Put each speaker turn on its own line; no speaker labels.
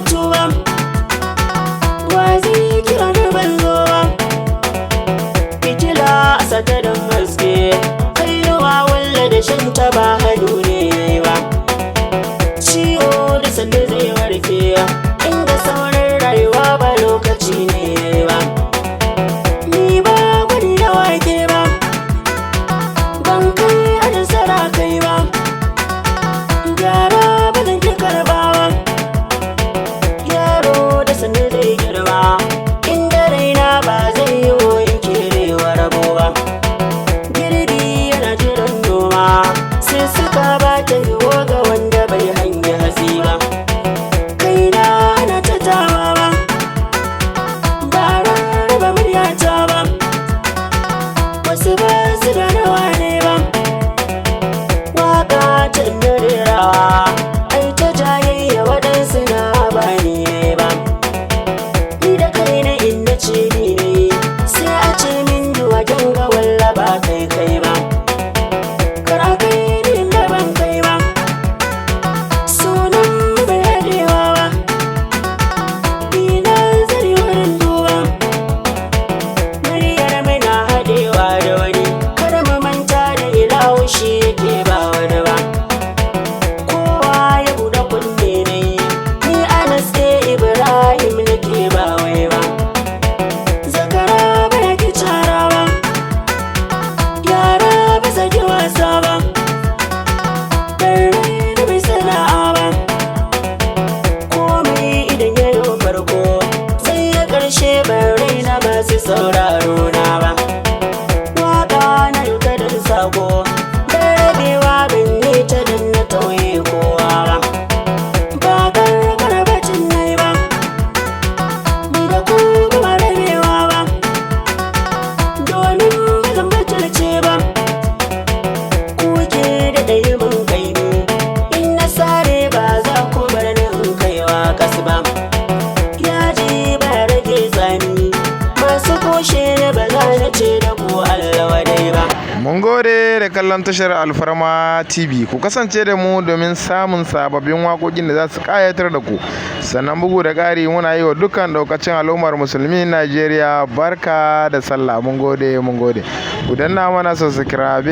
tuba, wa zai kira da ban zo ba. Fitila a sata don haske, kaiwa walla da shan taba hannu ne ba. Ciwo da sanda zai warke, inda sauran rayuwa ba lokaci ne ba. Ni ba gwani da wake ba, ban kai a nasara kai ba. Gyara ba zan ki karba ba, yaro da sanda zai girma, inda raina ba zai yi in kerewa rabo ba. Girbi yana jiran noma, sai suka ba ta yiwo ga wanda bai hangi hasi ba. Kaina ana ta tawa ba, ba rarraba muryata ba, wasu ba su da nawa ne ba. Waka ta rerawa, ai ta jayayya waɗansu na bani ba. Ni da kaina inda ce ni ne, sai a ce min duwajen ga walla ba kai kai ba. Kar a kai ni inda ban kai ba, sunan bai haɗewa ba. Ina zari wurin duba, muryar mai na haɗewa da wani. Kar mu manta da ilahu shi yake ba wani ba. Kowa ya buɗe kunne ne, ni Anas Ibrahim nake ba wai ba. Zakara bai ki cara ba, yara ba saki wasa ba, barrai da bai sana'a ba. Komai idan ya yi farko, sai ya ƙarshe barrai na masu sauraro na ba. Waƙa na yau ta da sako, bai rabewa ban yi ta dan na tauye kowa ba. Ba gargara bacin nai ba, ni da ku ba rabewa ba, domin ba zan bacilce ba. Kuke da ɗaya mun kai ni, in na sare ba za ku bar ni in kaiwa kas ba. Yaji ba rage tsani, masu kushe ne ba za na ce da ku Allah wadai ba.
Mun gode da kallon tashar Alfarma TV. Ku kasance da mu domin samun sababbin waƙoƙin da za su ƙayatar da ku. Sannan bugu da ƙari muna yi wa dukkan ɗaukacin al'ummar musulmi Najeriya barka da sallah. Mun gode. Ku danna mana subscribe.